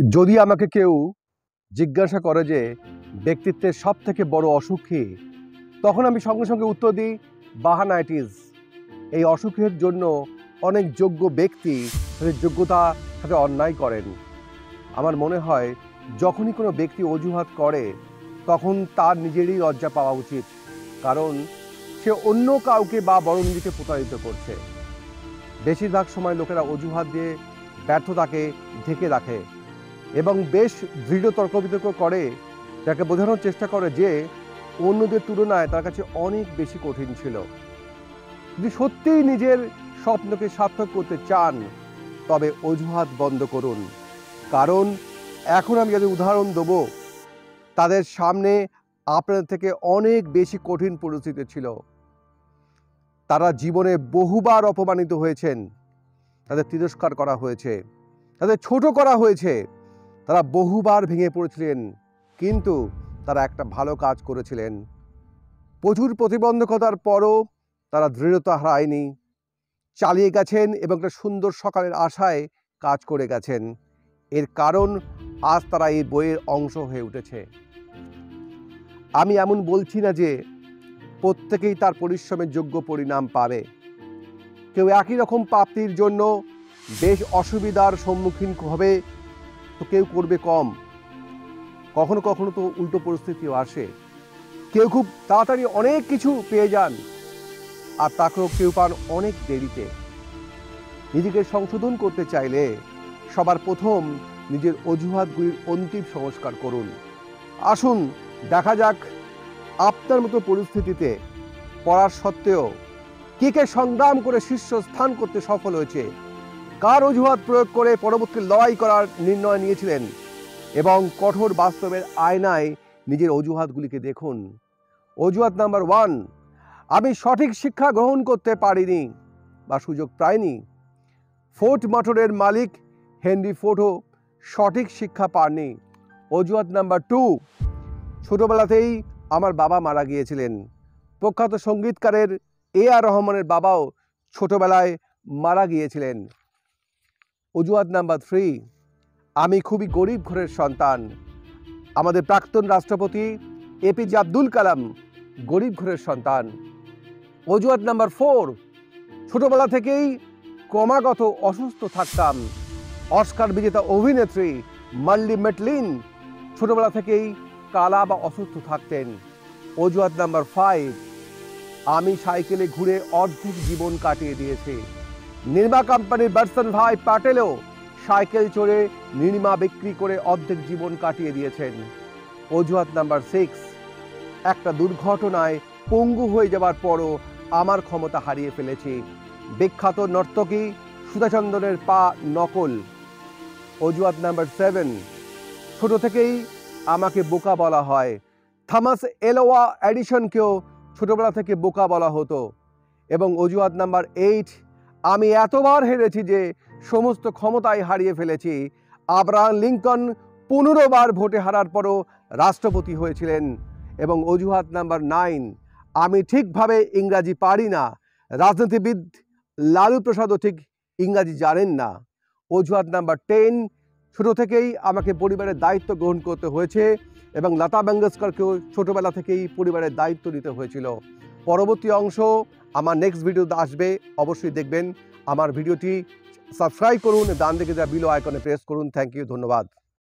যদি আমাকে কেউ জিজ্ঞাসা করে যে ব্যক্তিত্বের সব থেকে বড় অসুখ কী, তখন আমি সঙ্গে সঙ্গে উত্তর দিই বাহানাইটিস। এই অসুখের জন্য অনেক যোগ্য ব্যক্তি তাদের যোগ্যতা সাথে অন্যায় করেন। আমার মনে হয় যখনই কোনো ব্যক্তি অজুহাত করে তখন তার নিজেরই লজ্জা পাওয়া উচিত, কারণ সে অন্য কাউকে বা বরং নিজেকে প্রতারিত করছে। বেশিরভাগ সময় লোকেরা অজুহাত দিয়ে ব্যর্থতাকে ঢেকে রাখে এবং বেশ দৃঢ় তর্ক বিতর্ক করে, যাকে বোঝানোর চেষ্টা করে যে অন্যদের তুলনায় তার কাছে অনেক বেশি কঠিন ছিল। যদি সত্যিই নিজের স্বপ্নকে সার্থক করতে চান তবে অজুহাত বন্ধ করুন, কারণ এখন আমি যাদের উদাহরণ দেবো তাদের সামনে আপনাদের থেকে অনেক বেশি কঠিন পরিস্থিতি ছিল। তারা জীবনে বহুবার অপমানিত হয়েছেন, তাদের তিরস্কার করা হয়েছে, তাদের ছোট করা হয়েছে, তারা বহুবার ভেঙে পড়েছিলেন, কিন্তু তারা একটা ভালো কাজ করেছিলেন। প্রচুর প্রতিবন্ধকতার পরও তারা দৃঢ়তা হারায়নি, চালিয়ে গেছেন এবং একটা সুন্দর সকালের আশায় কাজ করে গেছেন। এর কারণ আজ তারা এই বইয়ের অংশ হয়ে উঠেছে। আমি এমন বলছি না যে প্রত্যেকেই তার পরিশ্রমের যোগ্য পরিণাম পাবে। কেউ একই রকম প্রাপ্তির জন্য বেশ অসুবিধার সম্মুখীন হবে, তো কেউ করবে কম। কখনো কখনো তো উল্টো পরিস্থিতিও আসে, কেউ খুব তাড়াতাড়ি অনেক কিছু পেয়ে যান আর তাকেও কেউ পান অনেক দেরিতে। নিজেকে সংশোধন করতে চাইলে সবার প্রথম নিজের অজুহাতগুলির অন্তিম সংস্কার করুন। আসুন দেখা যাক আপনার মতো পরিস্থিতিতে পড়ার সত্ত্বেও কে কে সংগ্রাম করে শীর্ষস্থান করতে সফল হয়েছে, কার অজুহাত প্রয়োগ করে পরবর্তী লড়াই করার নির্ণয় নিয়েছিলেন, এবং কঠোর বাস্তবের আয়নায় নিজের অজুহাতগুলিকে দেখুন। অজুহাত নাম্বার 1, আমি সঠিক শিক্ষা গ্রহণ করতে পারিনি বা সুযোগ পাইনি। ফোর্ট মোটরের মালিক হেনরি ফোর্ডও সঠিক শিক্ষা পাননি। অজুহাত নাম্বার 2, ছোটবেলাতেই আমার বাবা মারা গিয়েছিলেন। প্রখ্যাত সঙ্গীতকারের AR রহমানের বাবাও ছোটবেলায় মারা গিয়েছিলেন। অজুহাত নাম্বার 3, আমি খুবই গরিব ঘরের সন্তান। আমাদের প্রাক্তন রাষ্ট্রপতি APJ আব্দুল কালাম গরিব ঘরের সন্তান। অজুহাত নাম্বার 4, ছোটবেলা থেকেই ক্রমাগত অসুস্থ থাকতাম। অস্কার বিজেতা অভিনেত্রী মার্লি মেটলিন ছোটবেলা থেকেই কালা বা অসুস্থ থাকতেন। অজুহাত নাম্বার 5, আমি সাইকেলে ঘুরে অর্ধেক জীবন কাটিয়ে দিয়েছি। নির্মা কোম্পানির বার্সন ভাই প্যাটেলও সাইকেল চড়ে নির্মা বিক্রি করে অর্ধেক জীবন কাটিয়ে দিয়েছেন। অজুহাত নাম্বার 6, একটা দুর্ঘটনায় পঙ্গু হয়ে যাওয়ার পরও আমার ক্ষমতা হারিয়ে ফেলেছি। বিখ্যাত নর্তকী সুধাচন্দ্রনের পা নকল। অজুহাত নাম্বার 7, ছোট থেকেই আমাকে বোকা বলা হয়। থমাস এলওয়া এডিসনকেও ছোটবেলা থেকে বোকা বলা হতো। এবং অজুহাত নাম্বার 8, আমি এতবার হেরেছি যে সমস্ত ক্ষমতাই হারিয়ে ফেলেছি। আব্রাহাম লিঙ্কন 15 বার ভোটে হারার পরও রাষ্ট্রপতি হয়েছিলেন। এবং অজুহাত নাম্বার 9, আমি ঠিকভাবে ইংরাজি পারি না। রাজনীতিবিদ লালু প্রসাদও ঠিক ইংরাজি জানেন না। অজুহাত নাম্বার 10, ছোট থেকেই আমাকে পরিবারের দায়িত্ব গ্রহণ করতে হয়েছে এবং লতা মঙ্গেশকরকেও ছোটবেলা থেকেই পরিবারের দায়িত্ব নিতে হয়েছিল। পরবর্তী অংশ আমার নেক্সট ভিডিওতে আসবে, অবশ্যই দেখবেন। আমার ভিডিওটি সাবস্ক্রাইব করুন, ডান দিকে যা বিলো আইকনে প্রেস করুন। থ্যাংক ইউ, ধন্যবাদ।